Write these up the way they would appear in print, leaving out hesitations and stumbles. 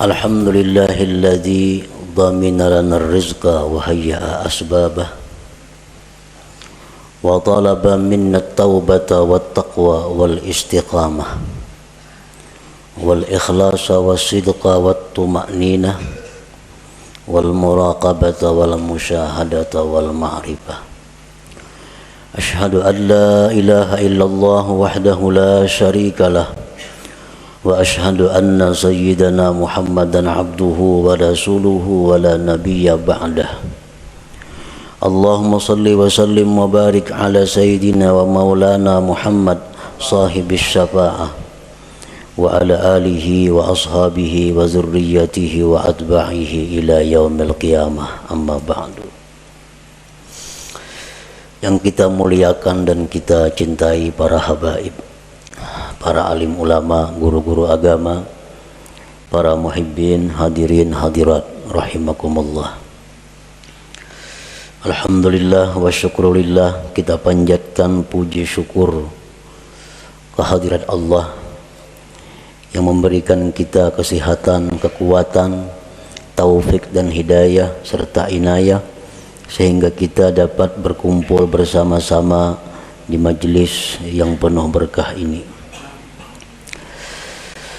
Alhamdulillahilladzi dhamina lana rizqa wa hayya'a asbabah wa talaba minna at-taubata wat-taqwa wal-istiqamah wal-ikhlasa was-sidqa wat-tuma'ninah wal-muraqabata wal-musyahadata wal-ma'rifah. Ashhadu an la ilaha illallah wahdahu la syarika lah wa ashhadu anna sayyidana Muhammadan abduhu wa rasuluhu wa la nabiyya ba'dah. Allahumma salli wa sallim wa barik ala sayyidina wa maulana Muhammad sahibis syafa'ah wa ala alihi wa ashabihi wa zurriyyatihi wa atba'ihi ila yaumil qiyamah, amma ba'du. Yang kita muliakan dan kita cintai para habaib, para alim ulama, guru-guru agama, para muhibbin, hadirin hadirat rahimakumullah. Alhamdulillah wa syukrulillah, kita panjatkan puji syukur kehadirat Allah yang memberikan kita kesehatan, kekuatan, taufik dan hidayah serta inayah sehingga kita dapat berkumpul bersama-sama di majelis yang penuh berkah ini.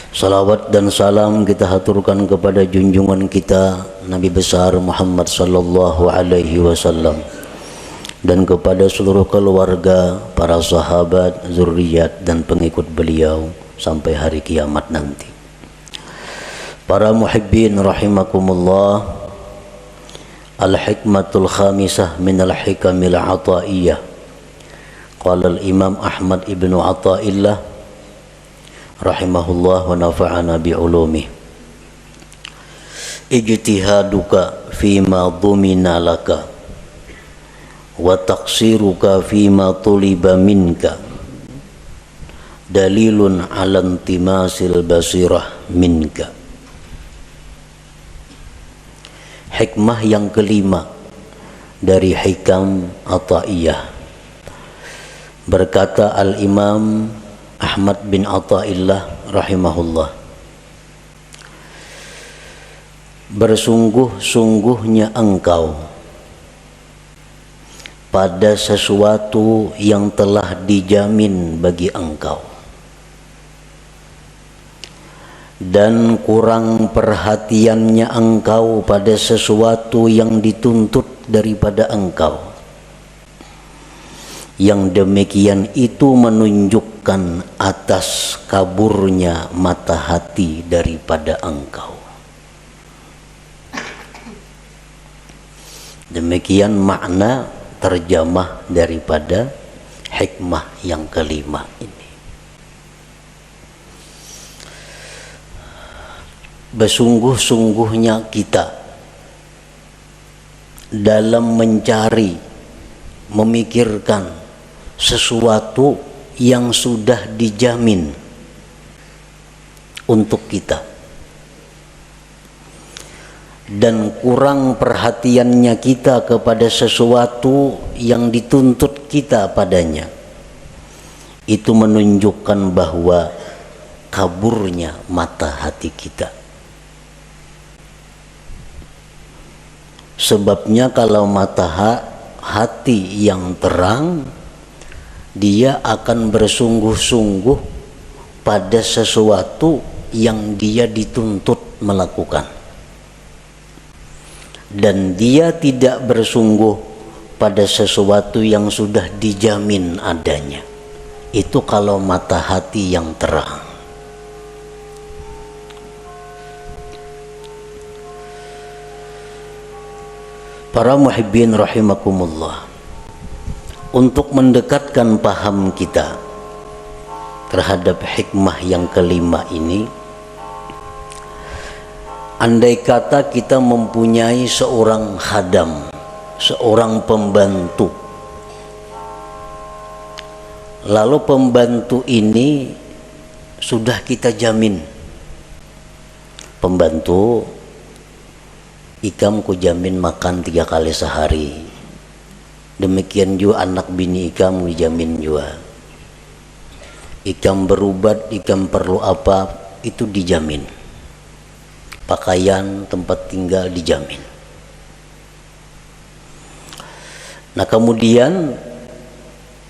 Salawat dan salam kita haturkan kepada junjungan kita Nabi besar Muhammad sallallahu alaihi wasallam dan kepada seluruh keluarga, para sahabat, zuriat dan pengikut beliau sampai hari kiamat nanti. Para muhibbin rahimakumullah, al-hikmatul khamisah min al-hikamil ataiyah. Qala al-imam Ahmad ibnu Athaillah rahimahullah wa nafa'ana bi'ulumih. Ijtihaduka fima dhumina laka wa taqsiruka fima tuliba minka dalilun ala intimasil basirah minka. Hikmah yang kelima dari hikam Athaiyah. Berkata al-imam Ahmad bin Athaillah rahimahullah, bersungguh-sungguhnya engkau pada sesuatu yang telah dijamin bagi engkau, dan kurang perhatiannya engkau pada sesuatu yang dituntut daripada engkau. Yang demikian itu menunjukkan atas kaburnya mata hati daripada engkau. Demikian makna terjemah daripada hikmah yang kelima ini. Bersungguh-sungguhnya kita dalam mencari, memikirkan sesuatu yang sudah dijamin untuk kita, dan kurang perhatiannya kita kepada sesuatu yang dituntut kita padanya, itu menunjukkan bahwa kaburnya mata hati kita. Sebabnya kalau mata hati yang terang, dia akan bersungguh-sungguh pada sesuatu yang dia dituntut melakukan, dan dia tidak bersungguh pada sesuatu yang sudah dijamin adanya. Itu kalau mata hati yang terang. Para muhibbin rahimakumullah, untuk mendekatkan paham kita terhadap hikmah yang kelima ini, andai kata kita mempunyai seorang khadam, seorang pembantu, lalu pembantu ini sudah kita jamin, pembantu ikam ku jamin makan 3 kali sehari, demikian juga anak bini ikam dijamin juga, ikam berubat, ikam perlu apa itu dijamin. pakaian, tempat tinggal dijamin. Nah kemudian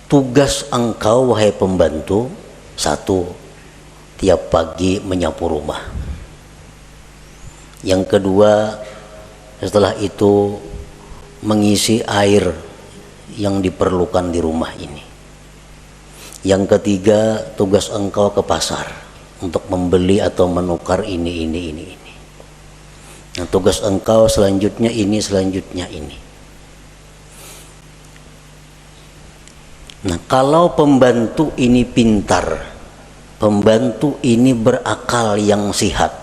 tugas engkau wahai pembantu, satu, tiap pagi menyapu rumah. Yang kedua, setelah itu mengisi air yang diperlukan di rumah ini. Yang ketiga, tugas engkau ke pasar untuk membeli atau menukar ini. Nah, tugas engkau selanjutnya ini, selanjutnya ini. Nah, kalau pembantu ini pintar, pembantu ini berakal yang sihat,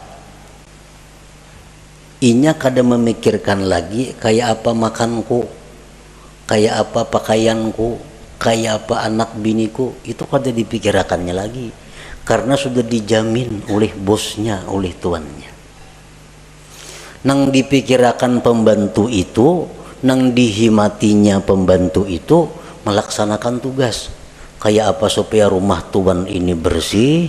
inya kada memikirkan lagi kayak apa makanku, kayak apa pakaianku, kayak apa anak biniku, itu kada dipikirkannya lagi, karena sudah dijamin oleh bosnya, oleh tuannya. Nang dipikirkan pembantu itu, nang dihimatinya pembantu itu melaksanakan tugas. Kayak apa supaya rumah tuan ini bersih,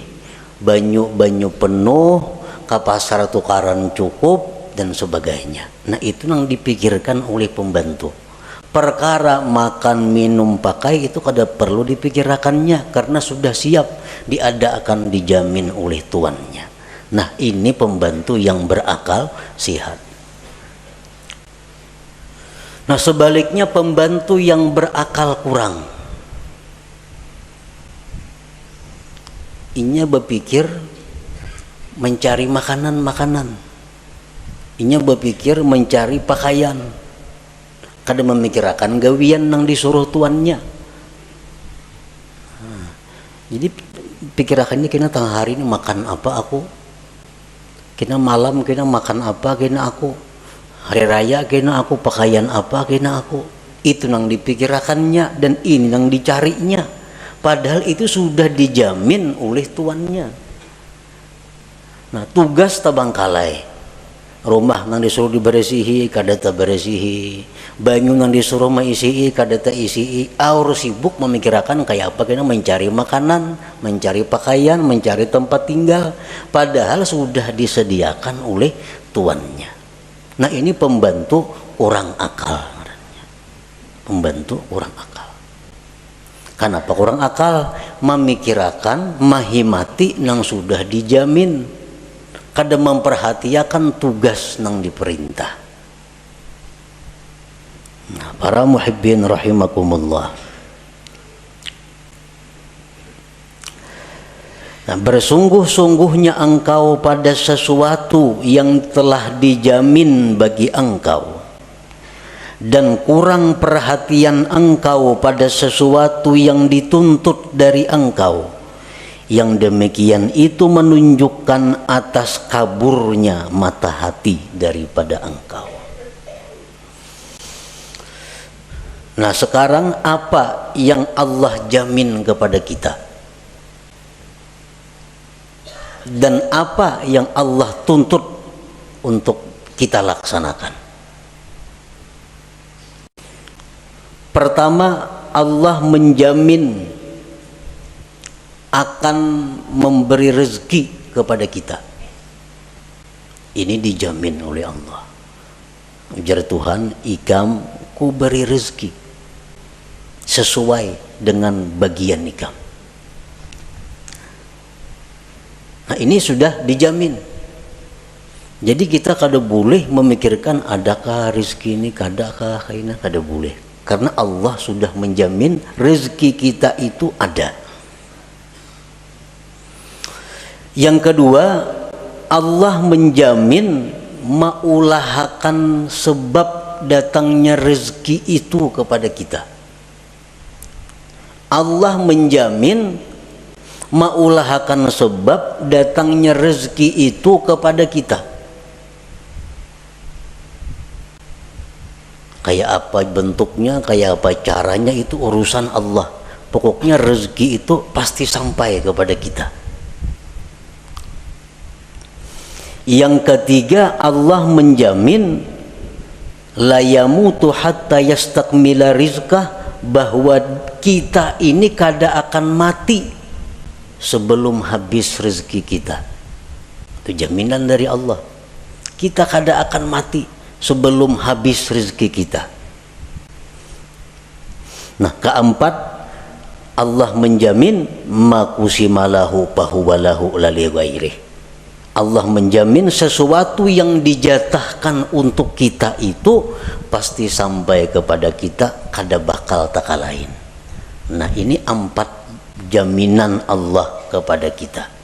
banyu penuh, ke pasar tukaran cukup, dan sebagainya. Nah itu yang dipikirkan oleh pembantu. Perkara makan, minum, pakai itu kada perlu dipikirkannya, karena sudah siap diadakan, dijamin oleh tuannya. Nah ini pembantu yang berakal sihat. Nah sebaliknya pembantu yang berakal kurang, inya berpikir mencari makanan, inya berpikir mencari pakaian, kada memikirkan gawian yang disuruh tuannya. Jadi pikirannya kena tengah hari ini makan apa aku, kena malam kena makan apa kena aku, hari raya kena aku pakaian apa kena aku. Itu yang dipikirkannya dan ini yang dicarinya, padahal itu sudah dijamin oleh tuannya. Nah tugas tabangkalai, rumah nang disuruh diberesihi kada ta beresihi, banyu nang disuruh maisi kada ta isi, aur sibuk memikirkan kayak apa kena mencari makanan, mencari pakaian, mencari tempat tinggal, padahal sudah disediakan oleh tuannya. Nah ini pembantu kurang akal, pembantu kurang akal. Kenapa kurang akal? Memikirkan, mahimati nang sudah dijamin, kada memperhatikan tugas nang diperintah. Nah, para muhibbin rahimakumullah. Nah, bersungguh-sungguhnya engkau pada sesuatu yang telah dijamin bagi engkau, dan kurang perhatian engkau pada sesuatu yang dituntut dari engkau, yang demikian itu menunjukkan atas kaburnya mata hati daripada engkau. Nah sekarang apa yang Allah jamin kepada kita, dan apa yang Allah tuntut untuk kita laksanakan? Pertama, Allah menjamin akan memberi rezeki kepada kita. Ini dijamin oleh Allah. Ujar Tuhan, ikam ku beri rezeki sesuai dengan bagian ikam. Nah ini sudah dijamin. Jadi kita kada boleh memikirkan adakah rezeki ini, kadakah ini, kada boleh. Karena Allah sudah menjamin rezeki kita itu ada. Yang kedua, Allah menjamin maulahakan sebab datangnya rezeki itu kepada kita. Allah menjamin maulahakan sebab datangnya rezeki itu kepada kita. Kayak apa bentuknya, kayak apa caranya, itu urusan Allah. Pokoknya rezeki itu pasti sampai kepada kita. Yang ketiga, Allah menjamin la yamutu hatta yastakmila rizqah, bahwa kita ini kada akan mati sebelum habis rezeki kita. Itu jaminan dari Allah. kita kada akan mati sebelum habis rezeki kita. Nah, keempat, Allah menjamin makusimalahu pahuwalahu lali ghairih. Allah menjamin sesuatu yang dijatahkan untuk kita itu pasti sampai kepada kita, kada bakal taka lain. Nah, ini 4 jaminan Allah kepada kita.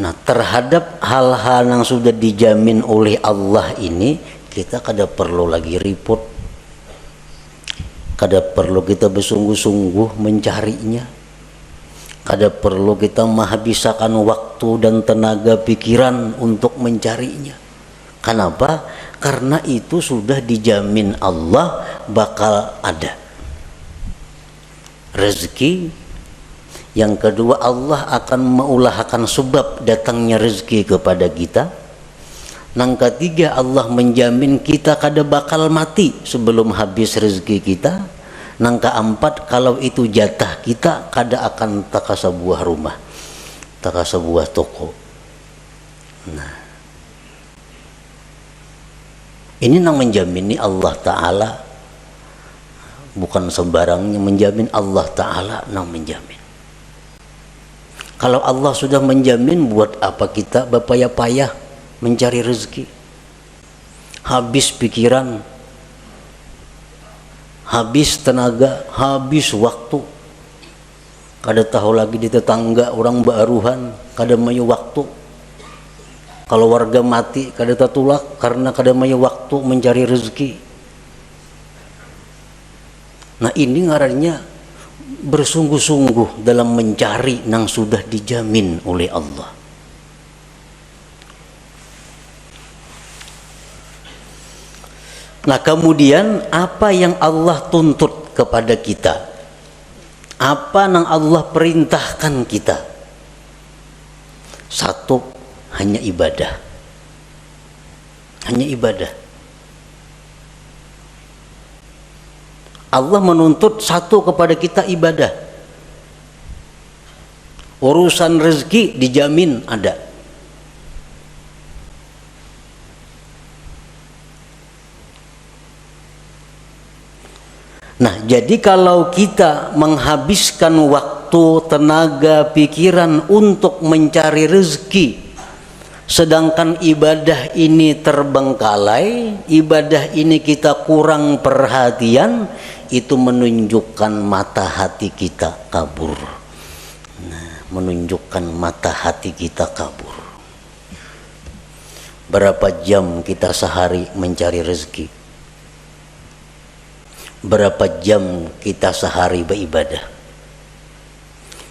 Nah, terhadap hal-hal yang sudah dijamin oleh Allah ini, kita kada perlu lagi ribut, kada perlu kita bersungguh-sungguh mencarinya, kada perlu kita menghabiskan waktu dan tenaga pikiran untuk mencarinya. Kenapa? Karena itu sudah dijamin Allah bakal ada rezeki. Yang kedua, Allah akan mengulahkan sebab datangnya rezeki kepada kita. Yang ketiga, Allah menjamin kita kada bakal mati sebelum habis rezeki kita. Yang keempat, kalau itu jatah kita, kada akan taka sebuah rumah, taka sebuah toko. Nah, ini yang menjamin ini Allah Ta'ala, bukan sembarangnya menjamin. Allah Ta'ala yang menjamin. Kalau Allah sudah menjamin, buat apa kita berpayah-payah mencari rezeki? Habis pikiran, habis tenaga, habis waktu. Kada tahu lagi di tetangga orang baruhan, kada mayu waktu. Kalau warga mati, kada tatulak karena kada mayu waktu mencari rezeki. Nah, ini ngarannya bersungguh-sungguh dalam mencari yang sudah dijamin oleh Allah. Nah, kemudian apa yang Allah tuntut kepada kita? Apa yang Allah perintahkan kita? Satu, hanya ibadah. Hanya ibadah. Allah menuntut satu kepada kita, ibadah. Urusan rezeki dijamin ada. Nah, jadi kalau kita menghabiskan waktu, tenaga, pikiran untuk mencari rezeki, sedangkan ibadah ini terbengkalai, ibadah ini kita kurang perhatian, itu menunjukkan mata hati kita kabur. Nah, menunjukkan mata hati kita kabur. Berapa jam kita sehari mencari rezeki? Berapa jam kita sehari beribadah?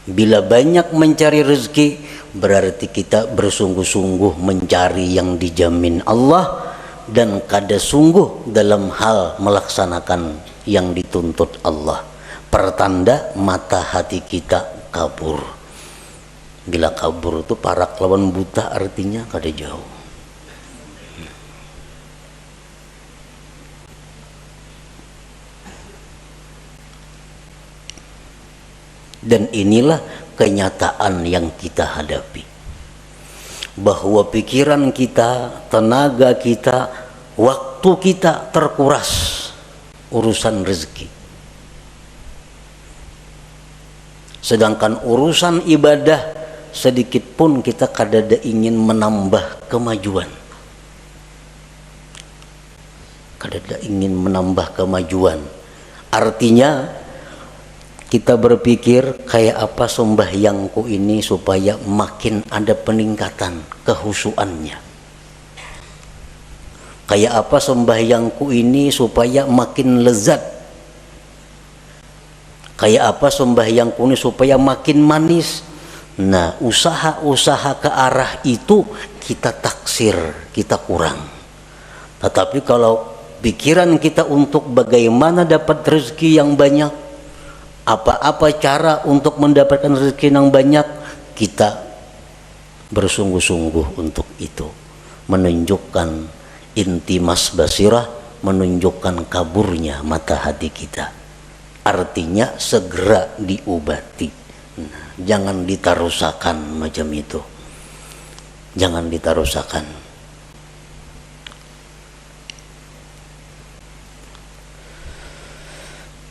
Bila banyak mencari rezeki, berarti kita bersungguh-sungguh mencari yang dijamin Allah dan kada sungguh dalam hal melaksanakan yang dituntut Allah. Pertanda mata hati kita kabur. Bila kabur itu parak lawan buta, artinya kada jauh. Dan inilah kenyataan yang kita hadapi, bahwa pikiran kita, tenaga kita, waktu kita terkuras urusan rezeki, sedangkan urusan ibadah sedikit pun kita kadada ingin menambah kemajuan, kadada ingin menambah kemajuan. Artinya kita berpikir kayak apa sembahyangku ini supaya makin ada peningkatan kehusuannya. Kayak apa sembahyangku ini supaya makin lezat. Kayak apa sembahyangku ini supaya makin manis. Nah, usaha-usaha ke arah itu kita taksir, kita kurang. Tetapi kalau pikiran kita untuk bagaimana dapat rezeki yang banyak, apa-apa cara untuk mendapatkan rezeki yang banyak, kita bersungguh-sungguh untuk itu. Menunjukkan intimas basirah, menunjukkan kaburnya mata hati kita. Artinya segera diobati. Jangan ditarusakan macam itu. Jangan ditarusakan.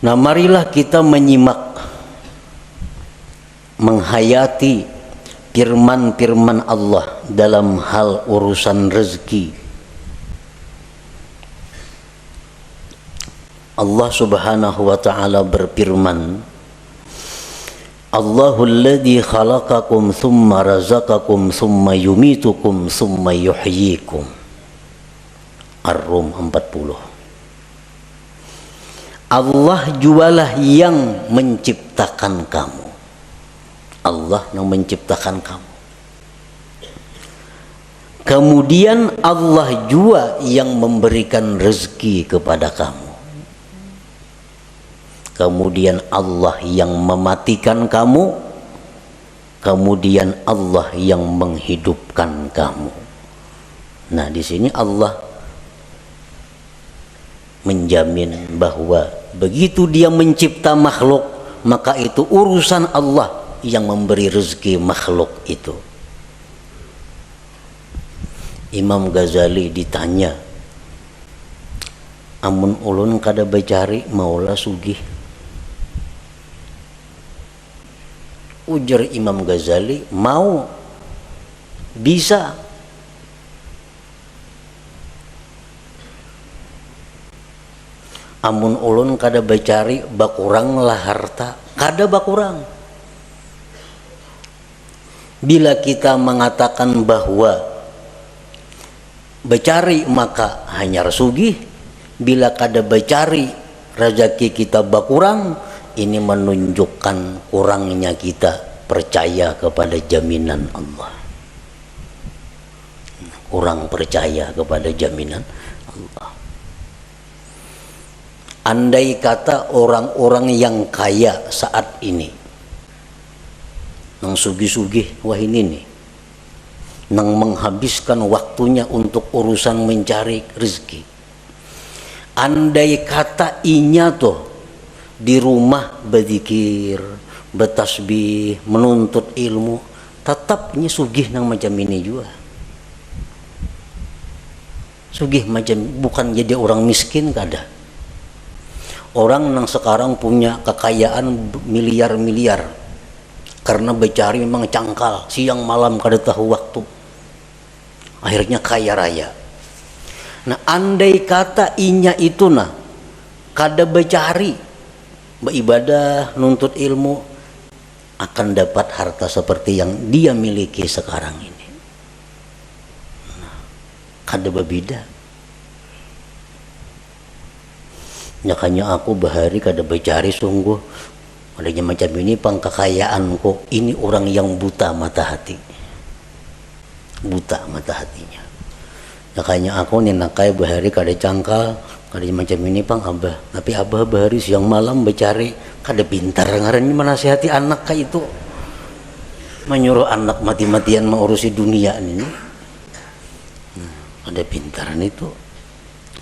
Nah, marilah kita menyimak, menghayati firman-firman Allah dalam hal urusan rezeki. Allah Subhanahu wa ta'ala berfirman, Allahul ladzi khalaqakum thumma razaqakum thumma yumitukum thumma yuhyikum. Ar-Rum 40. Allah jualah yang menciptakan kamu. Allah yang menciptakan kamu. Kemudian Allah jua yang memberikan rezeki kepada kamu. Kemudian Allah yang mematikan kamu. Kemudian Allah yang menghidupkan kamu. Nah, di sini Allah menjamin bahwa begitu dia mencipta makhluk, maka itu urusan Allah yang memberi rezeki makhluk itu. Imam Ghazali ditanya, amun ulun kada becari maulah sugih. Ujar Imam Ghazali, mau, bisa. Amun ulun kada becari bakurang lah harta, kada bakurang. Bila kita mengatakan bahwa becari maka hanya sugih, bila kada becari rezeki kita bakurang, ini menunjukkan kurangnya kita percaya kepada jaminan Allah. Kurang percaya kepada jaminan Allah. Andai kata orang-orang yang kaya saat ini, nang sugih-sugih, wah ini nih, nang menghabiskan waktunya untuk urusan mencari rezeki. Andai kata inya tuh di rumah berzikir, bertasbih, menuntut ilmu, tetapnya sugih nang macam ini juga. Sugih macam, bukan jadi orang miskin kada. Orang yang sekarang punya kekayaan miliar-miliar karena becari memang cangkal, siang malam kada tahu waktu, akhirnya kaya raya. Nah, andai kata inya itu nah kada becari, beribadah, nuntut ilmu, akan dapat harta seperti yang dia miliki sekarang ini. Nah, kada berbeda. Makanya aku bahari kada becari sungguh, adanya macam ini pangkekayaanku. Ini orang yang buta mata hati, buta mata hatinya. Makanya aku ninakai bahari kada cangkal, kada macam ini pang abah. Tapi abah bahari siang malam becari, kada pintar ngarannya menasihati anak kayak itu, menyuruh anak mati-matian mengurusi dunia ini. Kada pintaran itu.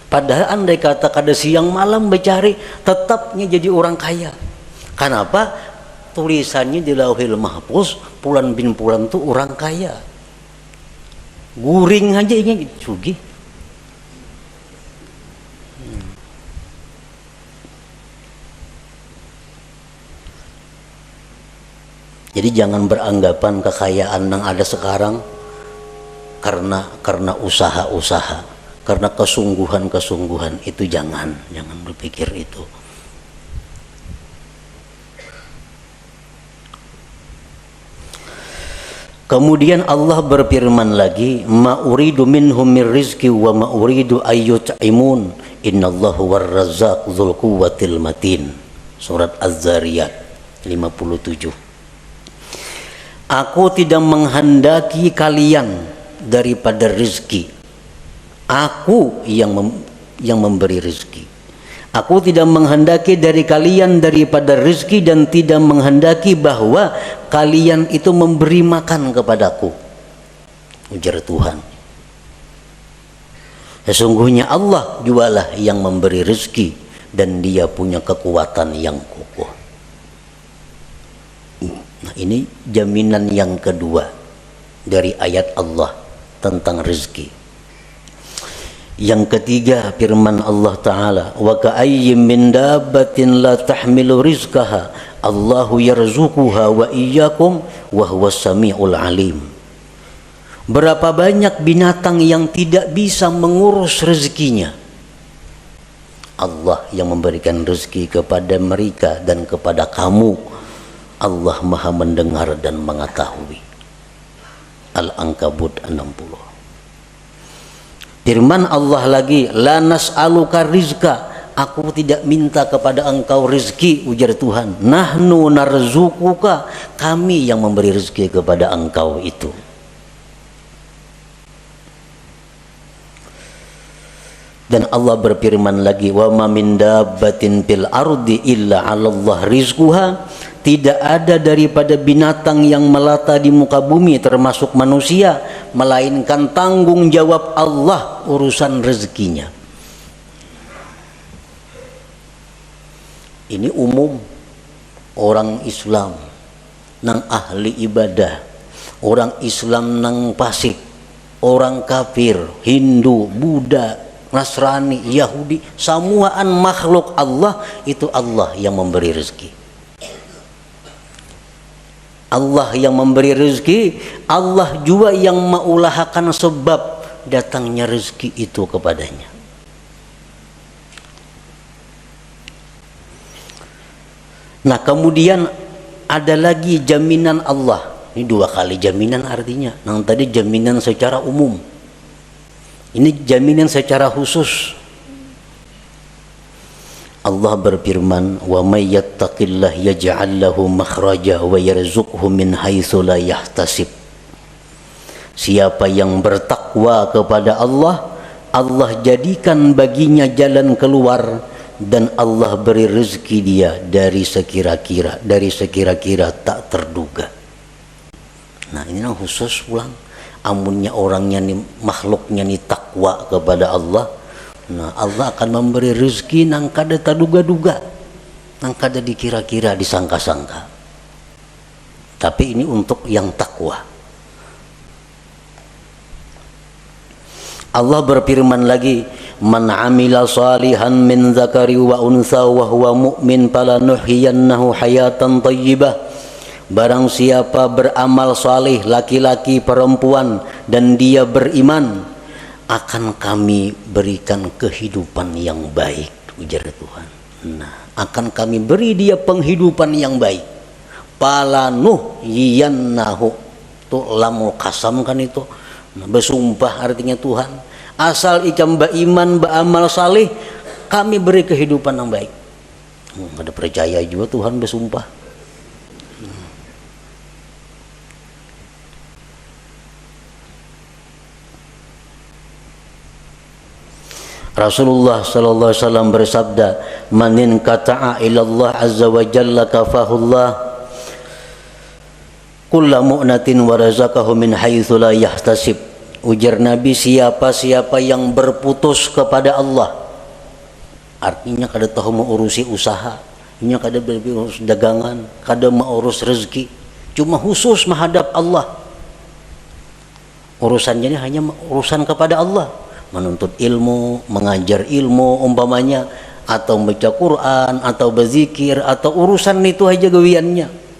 Padahal andai kata kada siang malam becari, tetapnya jadi orang kaya. Kenapa? Tulisannya di Lauhil Mahfuz, Pulan bin Pulan itu orang kaya. Guring aja ini sugih. Jadi jangan beranggapan kekayaan yang ada sekarang karena usaha-usaha, karena kesungguhan-kesungguhan, itu jangan berpikir itu. Kemudian Allah berfirman lagi, ma uridu minhum min rizqi wa ma uridu ayyut'imun innallahu warrazzaq dzul quwwatil matin. Surat Az-Zariyat 57. Aku tidak menghendaki kalian daripada rezeki. Aku yang memberi rezeki. Aku tidak menghendaki dari kalian daripada rezeki dan tidak menghendaki bahwa kalian itu memberi makan kepadaku. Ujar Tuhan. Sesungguhnya Allah jualah yang memberi rezeki dan dia punya kekuatan yang kokoh. Nah, ini jaminan yang kedua dari ayat Allah tentang rezeki. Yang ketiga firman Allah Ta'ala, wa ka'ayyim min dabbatin la tahmilu rizqaha Allahu yarzuquha wa iyyakum wa huwas samiul alim. Berapa banyak binatang yang tidak bisa mengurus rezekinya, Allah yang memberikan rezeki kepada mereka dan kepada kamu. Allah Maha mendengar dan mengetahui. Al-Ankabut 60. Firman Allah lagi, la nas'aluka rizqa, aku tidak minta kepada engkau rezeki, ujar Tuhan. Nahnu narzuquka, kami yang memberi rezeki kepada engkau itu. Dan Allah berfirman lagi, wa ma min dabbatin fil ardi illa 'alallah rizquha, tidak ada daripada binatang yang melata di muka bumi termasuk manusia melainkan tanggung jawab Allah urusan rezekinya. Ini umum orang Islam nang ahli ibadah, orang Islam nang fasik, orang kafir, Hindu, Buddha, Nasrani, Yahudi, semuaan makhluk Allah itu Allah yang memberi rezeki. Allah yang memberi rezeki, Allah juga yang mengulahakan sebab datangnya rezeki itu kepadanya. Nah, kemudian ada lagi jaminan Allah. Ini dua kali jaminan artinya. Yang tadi jaminan secara umum. Ini jaminan secara khusus. Allah berfirman, wa may yattaqillah yaj'al lahu makhraja wa yarzuqhu min haitsu la yahtasib. Siapa yang bertakwa kepada Allah, Allah jadikan baginya jalan keluar dan Allah beri rezeki dia dari sekira-kira tak terduga. Nah, ini yang khusus pulang. Amunnya orangnya nih, makhluknya nih takwa kepada Allah, nah Allah akan memberi rezeki nang kada terduga-duga, nang kada dikira-kira, disangka-sangka. Tapi ini untuk yang takwa. Allah berfirman lagi, man amila salihan min zakari wa unsa wa huwa mu'min falanuhyiyannahu hayatan thayyibah. Barang siapa beramal saleh, laki-laki perempuan, dan dia beriman, akan kami berikan kehidupan yang baik, ujar Tuhan. Nah, akan kami beri dia penghidupan yang baik. Falanuhyiyannahu, itu lamul qasam kan itu. Nah, bersumpah artinya Tuhan. Asal ikam beriman, beramal saleh, kami beri kehidupan yang baik. Ada percaya juga Tuhan bersumpah. Rasulullah sallallahu alaihi wasallam bersabda, manin kata'a ilallah azza wa jalla kafahullah kulla mu'natin wa razaqahu min haitsu la yahtasib. Ujar Nabi, siapa-siapa yang berputus kepada Allah, artinya kada tahu mengurusi usaha, nya kada berurus dagangan, kada mengurus rezeki, cuma khusus menghadap Allah. Urusannya ini hanya urusan kepada Allah, menuntut ilmu, mengajar ilmu umpamanya, atau baca Quran, atau berzikir, atau urusan itu aja gawiannya.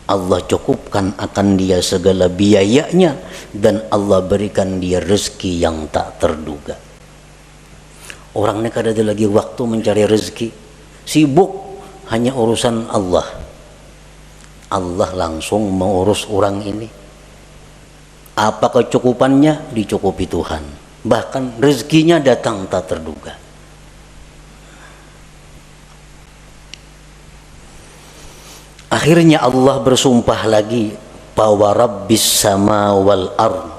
Allah cukupkan akan dia segala biayanya dan Allah berikan dia rezeki yang tak terduga. Orang ini kada ada lagi waktu mencari rezeki, sibuk hanya urusan Allah. Allah langsung mengurus orang ini. Apa kecukupannya? Dicukupi Tuhan. Bahkan rezekinya datang tak terduga. Akhirnya Allah bersumpah lagi, bahwa Rabbis sama wal ard,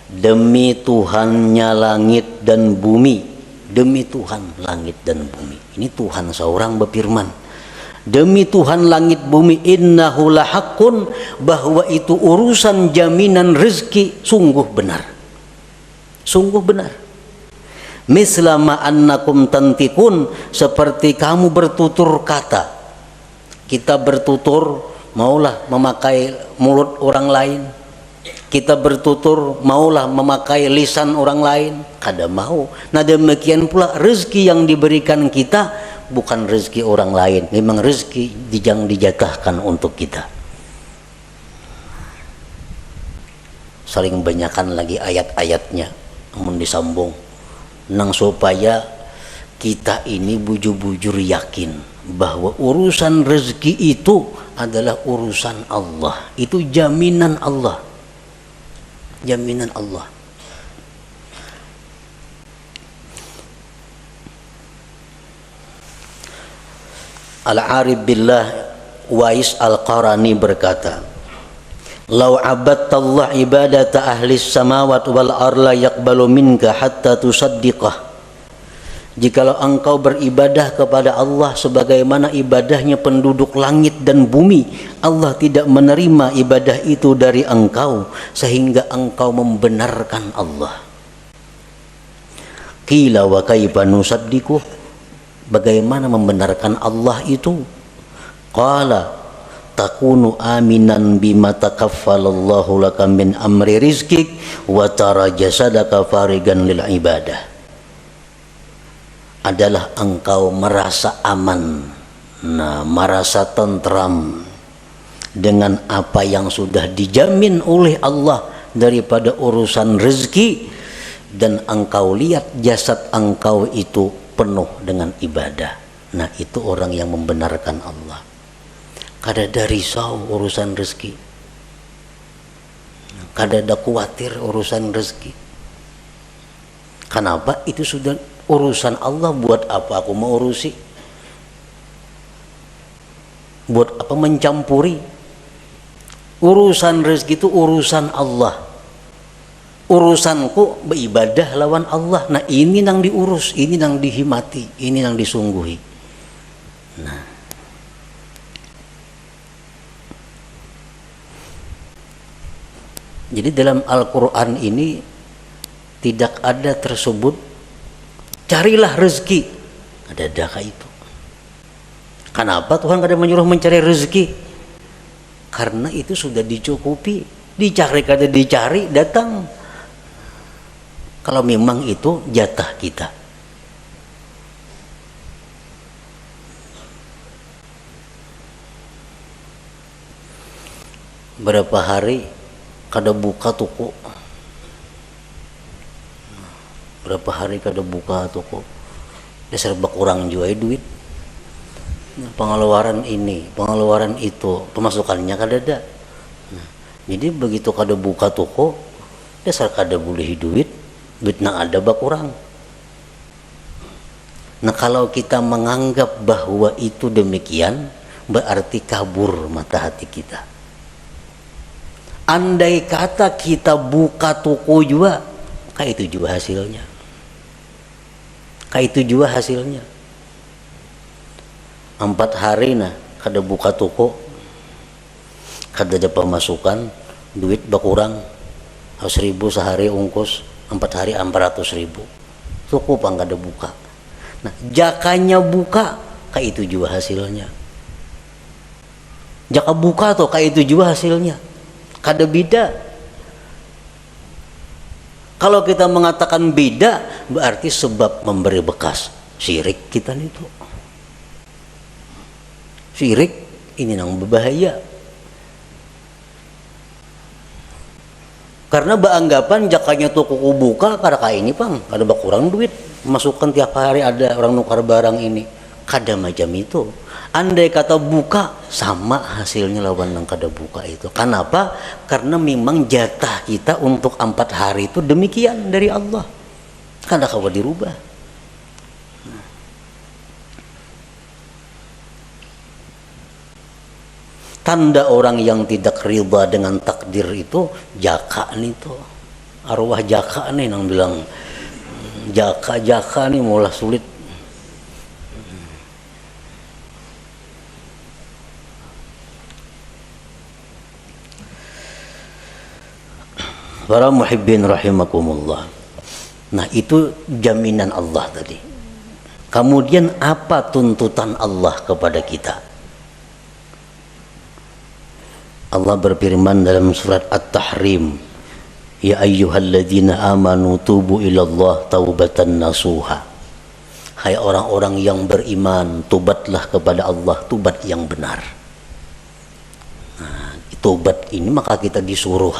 demi Tuhannya langit dan bumi. Demi Tuhan langit dan bumi. Ini Tuhan seorang berfirman, demi Tuhan langit bumi, innahu lahaqqun, bahwa itu urusan jaminan rezeki sungguh benar. Sungguh benar. Mislama annakum tantikun, seperti kamu bertutur kata. Kita bertutur maulah memakai mulut orang lain. Kita bertutur maulah memakai lisan orang lain, kada mau. Nah demikian pula rezeki yang diberikan kita bukan rezeki orang lain, memang rezeki yang dijatahkan untuk kita. Saling banyakkan lagi ayat-ayatnya, namun disambung nang supaya kita ini bujur-bujur yakin bahwa urusan rezeki itu adalah urusan Allah, itu jaminan Allah. Jaminan Allah. Al-Arif Billah Wais Al-Qarani berkata, "Lau abadtallah ibadata ahli samawat wal arla yaqbalu minka hatta tusaddiqah." Jikalau engkau beribadah kepada Allah sebagaimana ibadahnya penduduk langit dan bumi, Allah tidak menerima ibadah itu dari engkau sehingga engkau membenarkan Allah. Qila wa kaifa nusaddiqu? Bagaimana membenarkan Allah itu? Qala takunu aminan bima takaffalallahu laka min amri rizqik wa tara jasadaka farigan lil ibadah. Adalah engkau merasa aman, merasa tentram dengan apa yang sudah dijamin oleh Allah daripada urusan rezeki, dan engkau lihat jasad engkau itu penuh dengan ibadah. Nah itu orang yang membenarkan Allah. Kada ada risau urusan rezeki, kada ada khawatir urusan rezeki. Kenapa? Itu sudah urusan Allah. Buat apa aku mau urusi? Buat apa mencampuri? Urusan rezeki itu urusan Allah. Urusanku beribadah lawan Allah. Nah ini yang diurus, ini yang dihimati, ini yang disungguhi. Nah, jadi dalam Al-Quran ini tidak ada tersebut carilah rezeki. Ada itu. Kenapa Tuhan kada menyuruh mencari rezeki? Karena itu sudah dicukupi. Dicari kada dicari datang. Kalau memang itu jatah kita. Berapa hari kada buka toko? Berapa hari kada buka toko? Dasar berkurang juga duit. Nah, pengeluaran ini, pengeluaran itu, pemasukannya kada ada. Nah, jadi begitu kada buka toko, dasar kada boleh duit nang ada berkurang. Nah kalau kita menganggap bahwa itu demikian, berarti kabur mata hati kita. Andai kata kita buka toko juga, kayak itu juga hasilnya. Kayak itu juga hasilnya. 4 hari nah kada buka toko, kada ada pemasukan, duit berkurang 100.000 sehari ongkos, 4 hari 400.000. Toko pang kada buka. Nah jakanya buka, kayak itu juga hasilnya. Jaka buka tuh kayak itu juga hasilnya. Kada beda. Kalau kita mengatakan beda, berarti sebab memberi bekas. Syirik kita itu. Syirik ini yang berbahaya. Karena beranggapan jakanya toko buka, kada kayak ini pang, kada berkurang duit. Masukkan tiap hari ada orang nukar barang ini. Kada macam itu. Andai kata buka, sama hasilnya lawan yang kada buka itu. Kenapa? Karena memang jatah kita untuk 4 hari itu demikian dari Allah. Kada kawa dirubah. Tanda orang yang tidak riba dengan takdir itu jaka nih tuh. Arwah jaka nih yang bilang jaka nih mulai sulit. Para muhibbin rahimakumullah. Nah itu jaminan Allah tadi. Kemudian apa tuntutan Allah kepada kita? Allah berfirman dalam surat At-Tahrim, ya ayyuhalladzina amanu tubu ilallah taubatan nasuha. Hai orang-orang yang beriman, tobatlah kepada Allah, tobat yang benar. Nah, tobat ini maka kita disuruh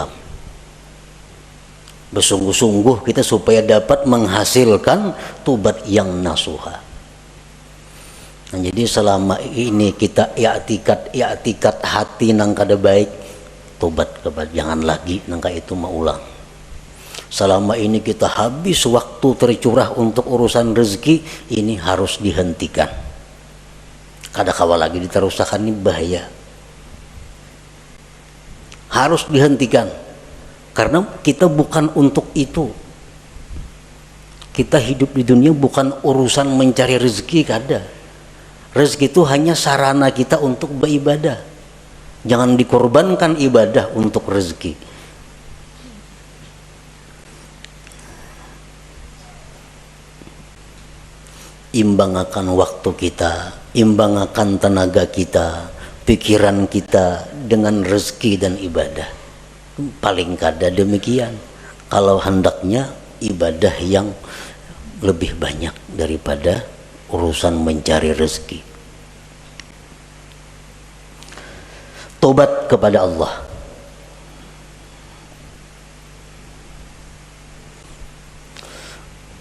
bersungguh-sungguh kita supaya dapat menghasilkan tobat yang nasuha. Nah, jadi selama ini kita i'tikad hati nang kada baik, tobat kepada jangan lagi nangka itu maulang. Selama ini kita habis waktu tercurah untuk urusan rezeki, ini harus dihentikan. Kada kawa lagi diterusakan, ini bahaya. Harus dihentikan. Karena kita bukan untuk itu. Kita hidup di dunia bukan urusan mencari rezeki, kada. Rezeki itu hanya sarana kita untuk beribadah. Jangan dikorbankan ibadah untuk rezeki. Imbangkan waktu kita, imbangkan tenaga kita, pikiran kita dengan rezeki dan ibadah. Paling kada demikian. Kalau hendaknya ibadah yang lebih banyak daripada urusan mencari rezeki. Tobat kepada Allah.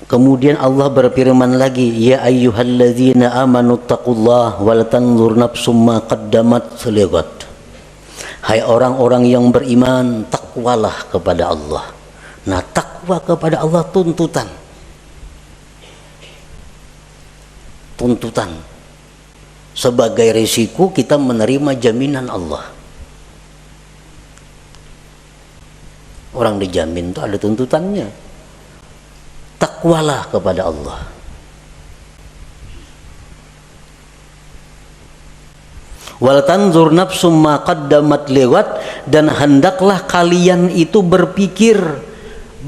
Kemudian Allah berfirman lagi, ya ayyuhalladzina amanu taqullah wal tanzur nafsum ma qaddamat lighad. Hai orang-orang yang beriman, takwalah kepada Allah. Nah, takwa kepada Allah tuntutan. Tuntutan. Sebagai risiko kita menerima jaminan Allah. Orang dijamin itu ada tuntutannya. Takwalah kepada Allah. Wal tanzur nafsum ma qaddamat lighad, dan hendaklah kalian itu berpikir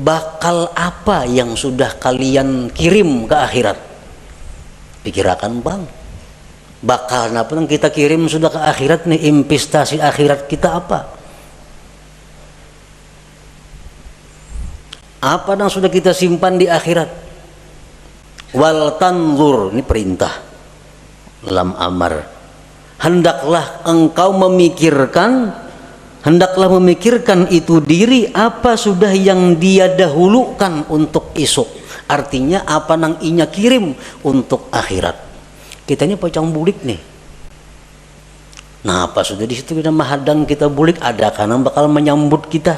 bakal apa yang sudah kalian kirim ke akhirat. Pikirakan bang, bakal apa yang kita kirim sudah ke akhirat nih, investasi akhirat kita apa? Apa yang sudah kita simpan di akhirat? Wal tanzur, ini perintah dalam amar. Hendaklah engkau memikirkan, hendaklah memikirkan itu diri apa sudah yang dia dahulukan untuk esok. Artinya apa nang inya kirim untuk akhirat. Kita ini pocong bulik nih. Nah, apa sudah di situ kita mahadang kita bulik, ada karena bakal menyambut kita.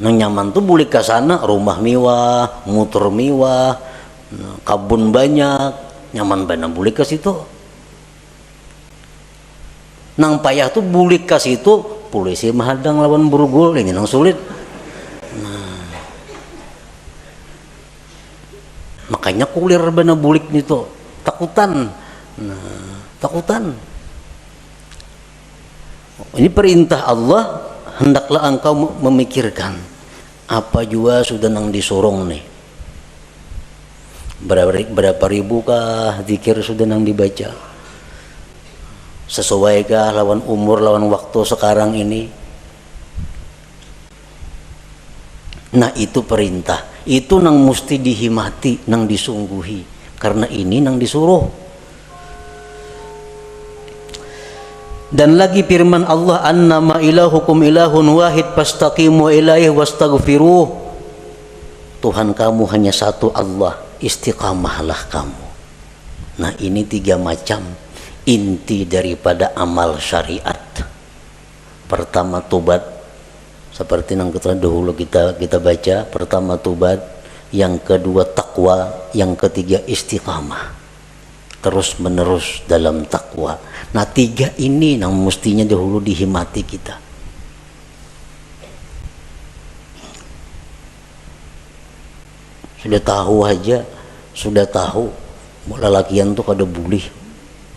Nang nyaman tuh bulik ke sana, rumah mewah, motor mewah, kabun banyak, nyaman banget bulik ke situ. Nang payah tuh bulik ke situ, polisi mahadang lawan burgul, ini nang sulit. Nah, makanya kulir bener bulik itu, takutan. Nah, takutan. Ini perintah Allah. Hendaklah engkau memikirkan apa juga sudah nang disorong nih, berapa ribu kah zikir sudah nang dibaca, sesuaikah lawan umur lawan waktu sekarang ini. Nah, itu perintah, itu nang mesti dihimati, nang disungguhi, karena ini nang disuruh. Dan lagi firman Allah, annama ilahukum ilahun wahid fastaqimu ilaihi wastaghfiruh. Tuhan kamu hanya satu Allah, istiqamahlah kamu. Nah, ini 3 macam inti daripada amal syariat. Pertama tobat, seperti yang dahulu kita baca. Pertama tobat, yang kedua takwa, yang ketiga istiqamah. Terus menerus dalam takwa. Nah, 3 ini yang mestinya dahulu dihimati kita. Sudah tahu aja, sudah tahu lelakian tuh kada boleh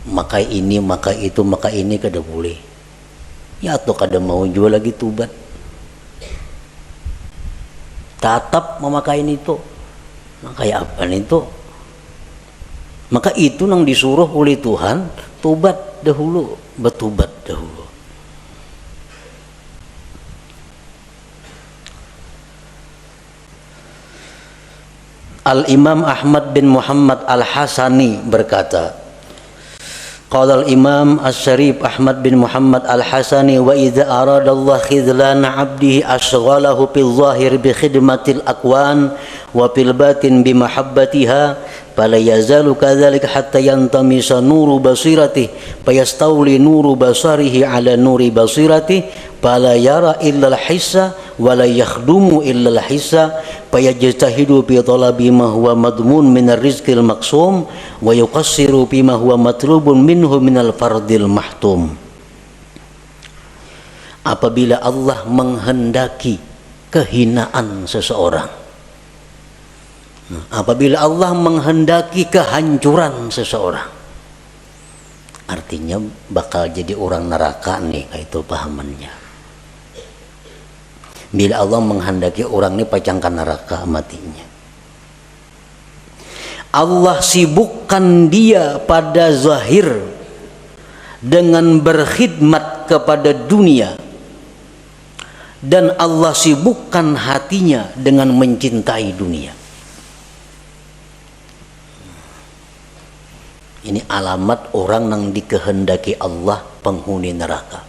makai ini, makai itu, makai ini kada boleh. Ya atau kada mau jual lagi tobat. Tetap memakai itu. Makai apa itu? Maka itu yang disuruh oleh Tuhan, tobat dahulu, bertobat dahulu. Al-Imam Ahmad bin Muhammad Al-Hasani berkata, qala al-Imam As-Syarif Ahmad bin Muhammad Al-Hasani, wa idza arada Allah khidlana 'abdihi ashghalahu fil zahir bi khidmatil akwan wa fil batin bi mahabbatiha fala yazalu kadzalika hatta yantamisa nuru basiratihi fayastawli nuru basarihi ala nuri basiratihi fala yara illa al-hissa wa la yakhdumu illa al-hissa fayajtahidu fi talabi ma huwa madmun min ar-rizqil maqsum wa yuqassiru fi ma huwa matlubun minhu min al-fardil mahtum. Apabila Allah menghendaki kehinaan seseorang, apabila Allah menghendaki kehancuran seseorang, artinya bakal jadi orang neraka nih, itu pahamannya. Bila Allah menghendaki orang ini pacangkan neraka matinya, Allah sibukkan dia pada zahir dengan berkhidmat kepada dunia, dan Allah sibukkan hatinya dengan mencintai dunia. Ini alamat orang yang dikehendaki Allah penghuni neraka.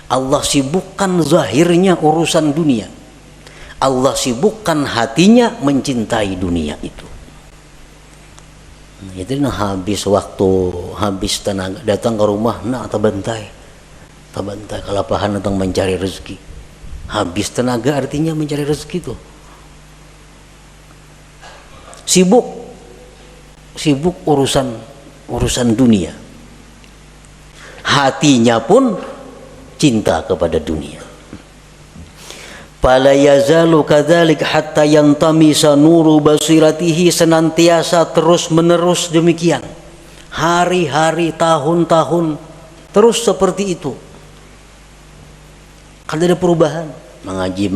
Allah sibukkan zahirnya urusan dunia, Allah sibukkan hatinya mencintai dunia itu. Itu habis waktu, habis tenaga, datang ke rumah, nak tabantai kalapahan datang mencari rezeki. Habis tenaga artinya mencari rezeki itu. Sibuk urusan dunia. Hatinya pun cinta kepada dunia. Fala yazalu kadzalik hatta yantamisa nuru basiratihi, senantiasa terus menerus demikian. Hari-hari, tahun-tahun terus seperti itu. Kan ada perubahan. Mengaji,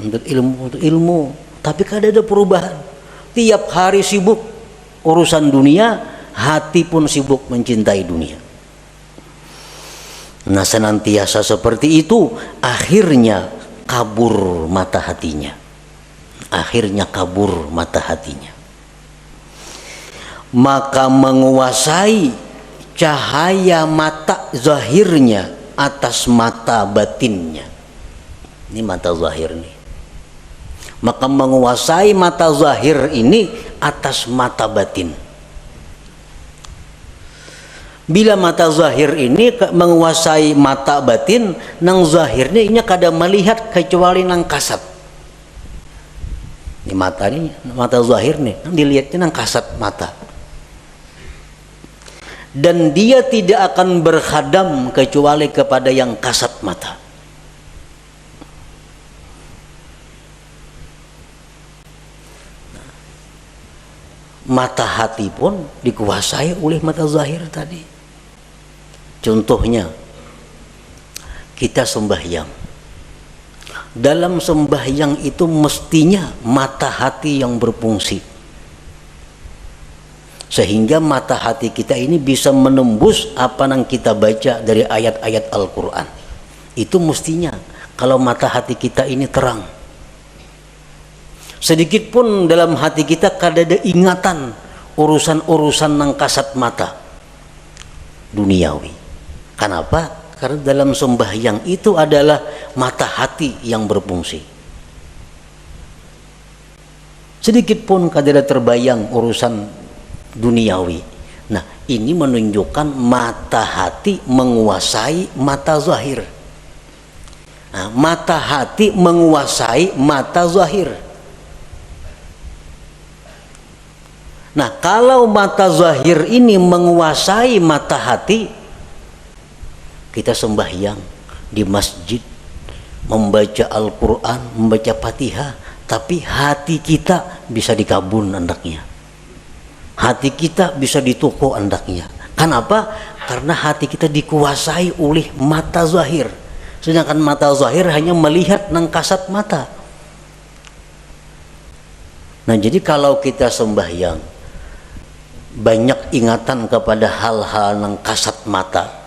untuk ilmu, tapi kan ada perubahan. Tiap hari sibuk urusan dunia, hati pun sibuk mencintai dunia. Nah, senantiasa seperti itu, akhirnya kabur mata hatinya. Maka menguasai cahaya mata zahirnya atas mata batinnya. Ini mata zahir nih. Maka menguasai mata zahir ini atas mata batin. Bila mata zahir ini menguasai mata batin, nang zahirnya ini kada melihat kecuali nang kasat. Ini mata zahir nih, nang dilihatnya nang kasat mata. Dan dia tidak akan berkhadam kecuali kepada yang kasat mata. Mata hati pun dikuasai oleh mata zahir tadi. Contohnya, kita sembahyang. Dalam sembahyang itu mestinya mata hati yang berfungsi, sehingga mata hati kita ini bisa menembus apa yang kita baca dari ayat-ayat Al-Quran. Itu mestinya kalau mata hati kita ini terang. Sedikit pun dalam hati kita kada ada ingatan urusan-urusan nang kasat mata duniawi. Kenapa? Karena dalam sembahyang itu adalah mata hati yang berfungsi. Sedikit pun kada ada terbayang urusan duniawi. Nah, ini menunjukkan mata hati menguasai mata zahir. Nah, mata hati menguasai mata zahir. Nah, kalau mata zahir ini menguasai mata hati, kita sembahyang di masjid, membaca Al-Quran, membaca Fatihah, tapi hati kita bisa dikabun andaknya. Hati kita bisa ditoko andaknya. Kenapa? Karena hati kita dikuasai oleh mata zahir. Sedangkan mata zahir hanya melihat nang kasat mata. Nah, jadi kalau kita sembahyang banyak ingatan kepada hal-hal nang kasat mata,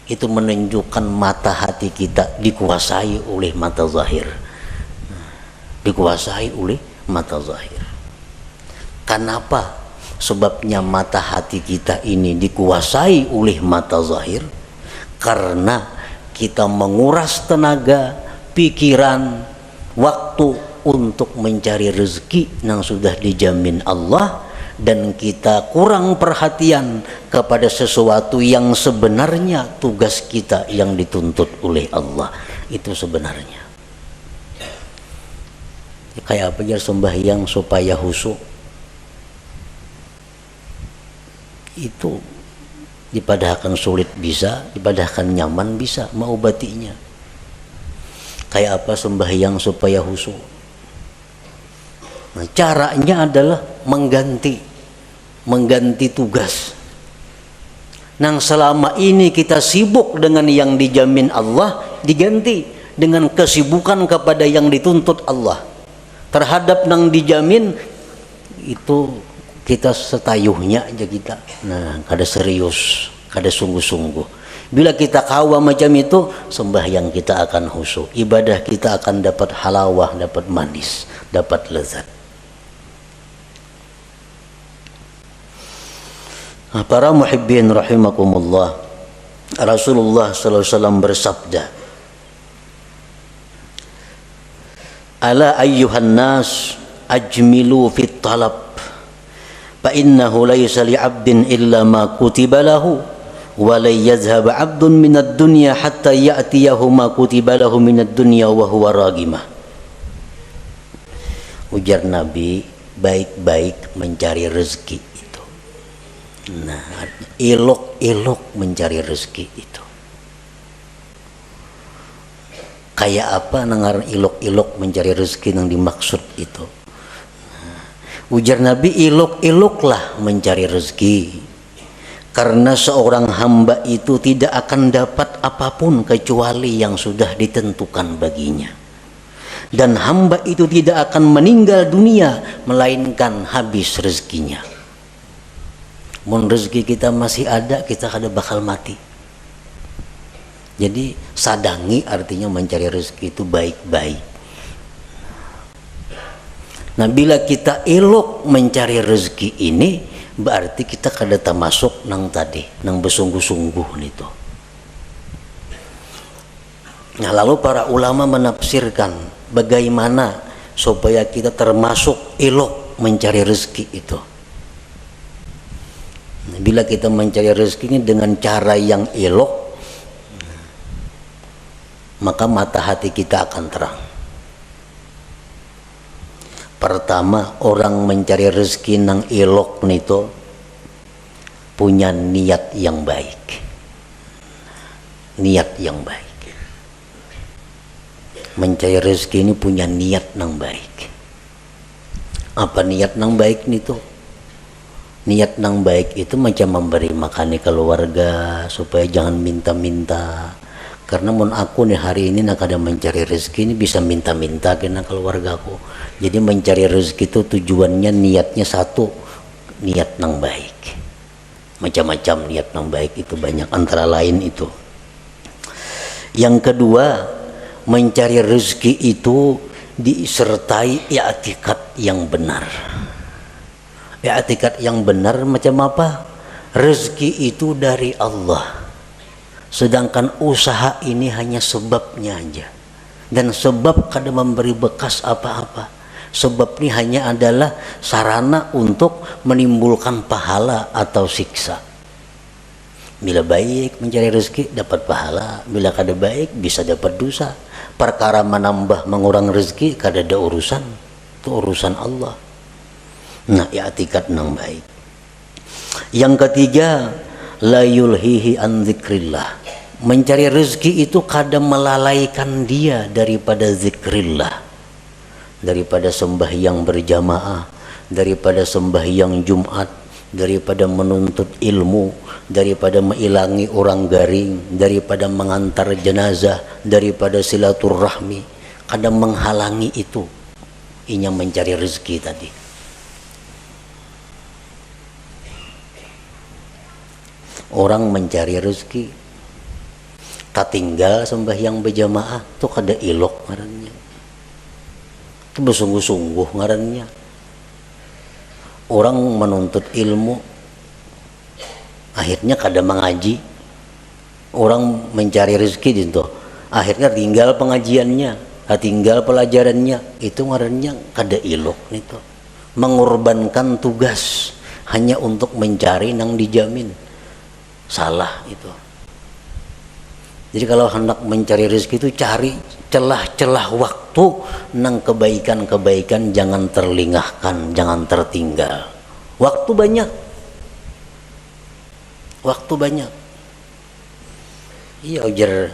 itu menunjukkan mata hati kita dikuasai oleh mata zahir. Dikuasai oleh mata zahir. Kenapa? Sebabnya mata hati kita ini dikuasai oleh mata zahir, karena kita menguras tenaga, pikiran, waktu untuk mencari rezeki yang sudah dijamin Allah, dan kita kurang perhatian kepada sesuatu yang sebenarnya tugas kita yang dituntut oleh Allah. Itu sebenarnya kayak apa ya, sembahyang supaya khusyuk itu dipadahkan sulit bisa, dipadahkan nyaman bisa, mengobatinya. Kayak apa sembahyang supaya khusyuk? Nah, caranya adalah mengganti tugas. Nah, selama ini kita sibuk dengan yang dijamin Allah, diganti dengan kesibukan kepada yang dituntut Allah. Terhadap yang dijamin itu kita setayuhnya aja kita. Nah, kada serius, kada sungguh-sungguh. Bila kita kawa macam itu, sembahyang kita akan khusyuk, ibadah kita akan dapat halawah, dapat manis, dapat lezat. Nah, para muhibbin rahimakumullah, Rasulullah sallallahu alaihi wasallam bersabda, "Ala ayyuhan nas ajmilu fit talab, fa innahu laysa li 'abdin illa ma kutiba lahu, wa la yadhhab 'abdun minad dunya hatta ya'tiyahu ma kutiba lahu minad dunya wa huwa ragimah." Ujar Nabi, baik-baik mencari rezeki itu. Nah, elok-elok mencari rezeki itu. Kayak apa nangaran ilok-ilok mencari rezeki yang dimaksud itu? Ujar Nabi, ilok-iloklah mencari rezeki, karena seorang hamba itu tidak akan dapat apapun kecuali yang sudah ditentukan baginya, dan hamba itu tidak akan meninggal dunia melainkan habis rezekinya. Mun rezeki kita masih ada, kita kada bakal mati. Jadi sadangi artinya mencari rezeki itu baik-baik. Nah, bila kita elok mencari rezeki ini, berarti kita kada termasuk nang tadi, nang bersungguh-sungguh itu. Nah, lalu para ulama menafsirkan bagaimana supaya kita termasuk elok mencari rezeki itu. Nah, bila kita mencari rezeki ini dengan cara yang elok, maka mata hati kita akan terang. Pertama, orang mencari rezeki nang elok nito punya niat yang baik. Niat yang baik. Mencari rezeki ini punya niat nang baik. Apa niat nang baik nito? Niat nang baik itu macam memberi makan keluarga supaya jangan minta-minta. Karena mun aku nih hari ini nak ada mencari rezeki ini bisa minta-minta kena keluargaku. Jadi mencari rezeki itu tujuannya, niatnya satu, niat nang baik. Macam-macam niat nang baik itu banyak, antara lain itu. Yang kedua, mencari rezeki itu disertai i'tikad yang benar. I'tikad yang benar macam apa? Rezeki itu dari Allah. Sedangkan usaha ini hanya sebabnya aja, dan sebab kada memberi bekas apa-apa. Sebab ini hanya adalah sarana untuk menimbulkan pahala atau siksa. Bila baik mencari rezeki dapat pahala, bila kada baik bisa dapat dosa. Perkara menambah mengurang rezeki kada ada urusan, itu urusan Allah. Nah, i'tikad nang baik. Yang ketiga, la yulhihi an dzikrillah. Mencari rezeki itu kadang melalaikan dia daripada zikrillah, daripada sembahyang berjamaah, daripada sembahyang Jumat, daripada menuntut ilmu, daripada mengilangi orang garing, daripada mengantar jenazah, daripada silaturahmi. Kadang menghalangi itu inya mencari rezeki tadi. Orang mencari rezeki tak tinggal sembahyang berjamaah itu kada ilok ngarannya, itu bersungguh-sungguh ngarannya. orang menuntut ilmu akhirnya kada mengaji, orang mencari rezeki di situ akhirnya tinggal pengajiannya, tinggal pelajarannya, itu ngarannya kada ilok itu, mengorbankan tugas hanya untuk mencari nang dijamin, salah itu. Jadi kalau hendak mencari rezeki itu cari celah-celah waktu nang kebaikan-kebaikan, jangan terlingahkan, jangan tertinggal. Waktu banyak. Waktu banyak. Iya, ujar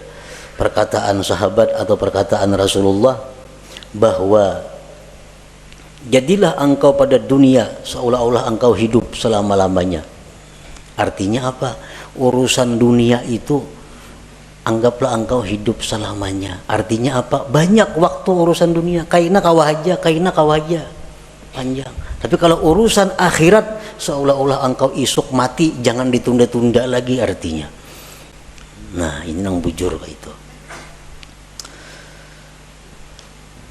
perkataan sahabat atau perkataan Rasulullah bahwa jadilah engkau pada dunia seolah-olah engkau hidup selama-lamanya. Artinya apa? Urusan dunia itu anggaplah engkau hidup selamanya. Artinya apa? Banyak waktu urusan dunia, kaina kawaja panjang. Tapi kalau urusan akhirat seolah-olah engkau isuk mati, jangan ditunda-tunda lagi artinya. Nah, ini nang bujur kayak itu.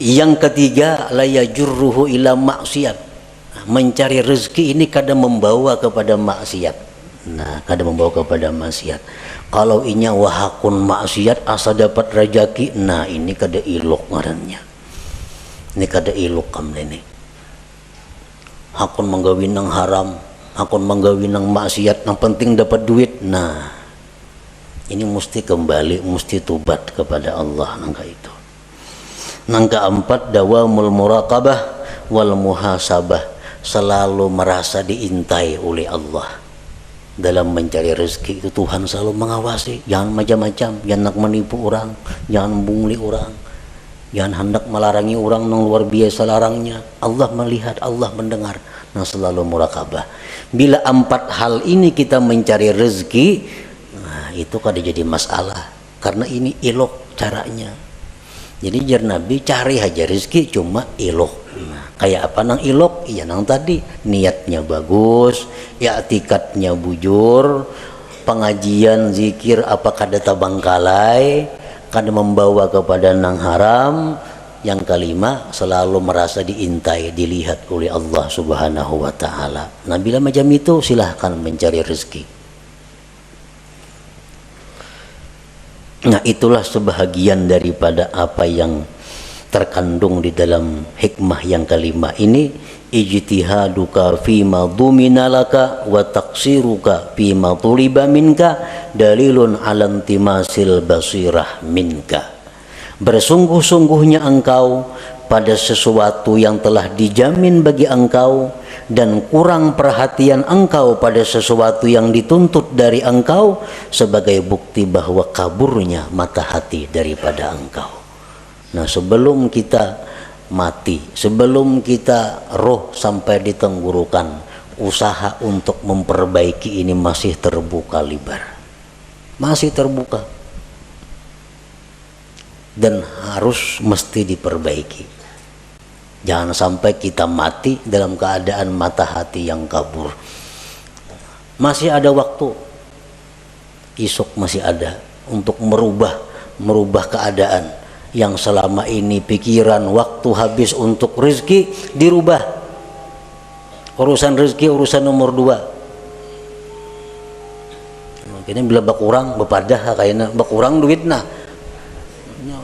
Yang ketiga, la yajurruhu ila maksiat. Mencari rezeki ini kadang membawa kepada maksiat. Nah, kadang membawa kepada maksiat. Kalau inya wahakun maksiat asa dapat rejeki, nah ini kada ilok ngarannya. Ini kada ilok kam ini. Hakun menggawin nang haram, hakun menggawin nang maksiat, yang penting dapat duit. Nah, ini mesti kembali, mesti tobat kepada Allah nangka itu. Nang keempat, dawamul muraqabah wal muhasabah, selalu merasa diintai oleh Allah. Dalam mencari rezeki itu Tuhan selalu mengawasi, jangan macam-macam, jangan nak menipu orang, jangan bungli orang, jangan hendak melarangi orang yang luar biasa larangnya. Allah melihat, Allah mendengar. Nah, selalu muraqabah. Bila 4 hal ini kita mencari rezeki, nah itu kada jadi masalah, karena ini ilok caranya. Jadi jar Nabi cari aja rezeki cuma ilok. Nah, kayak apa nang ilok? Iya nang tadi, niatnya bagus, i'tikadnya bujur, pengajian zikir apa kada tabangkalai, kada membawa kepada nang haram. Yang kelima, selalu merasa diintai, dilihat oleh Allah Subhanahu wa taala. Nah, bila macam itu silahkan mencari rezeki. Nah, itulah sebahagian daripada apa yang terkandung di dalam hikmah yang kelima ini. Ijtihaduka fima dhumina laka wa taqsiruka fima tuliba minka dalilun ala intimasil basirah minka. Bersungguh-sungguhnya engkau pada sesuatu yang telah dijamin bagi engkau, dan kurang perhatian engkau pada sesuatu yang dituntut dari engkau sebagai bukti bahwa kaburnya mata hati daripada engkau. Nah, sebelum kita mati, sebelum kita roh sampai di tenggorokan, usaha untuk memperbaiki ini masih terbuka lebar, masih terbuka, dan harus mesti diperbaiki. Jangan sampai kita mati dalam keadaan mata hati yang kabur. Masih ada waktu, esok masih ada untuk merubah keadaan yang selama ini pikiran waktu habis untuk rezeki dirubah. Urusan rezeki urusan nomor 2. Ini bila bakurang bepadah kayaknya bakurang duit nah.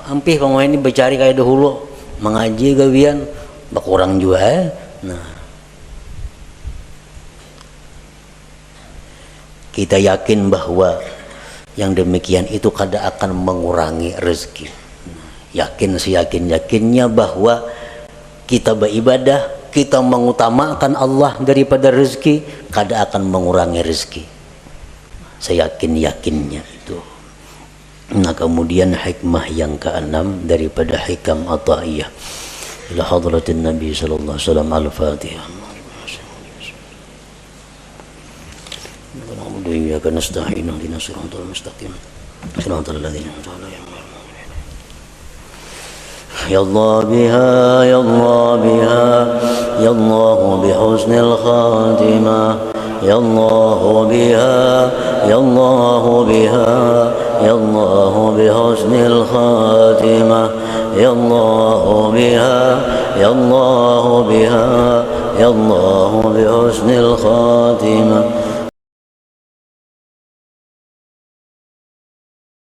Ampih pemain ini bercari kayak dahulu, mengaji gawian bakurang juga Nah, kita yakin bahwa yang demikian itu kada akan mengurangi rezeki. Yakin seyakin-yakinnya bahwa kita beribadah, kita mengutamakan Allah daripada rezeki, kada akan mengurangi rezeki. Seyakin-yakinnya itu. Nah, kemudian hikmah yang ke-6 daripada hikam Athaiyah ila hadratin Nabi sallallahu alaihi wasallam. Al-Fatihah. Na'budu wa iyyaka nasta'in ihdinas siratal mustaqim siratal ladzina an'amta 'alaihim. Ya Allah biha ya Allah biha ya Allah bihusnil khatimah ya Allah biha ya Allah biha ya Allah bihusnil khatimah ya Allah biha ya Allah biha ya Allah بحسن الخاتمة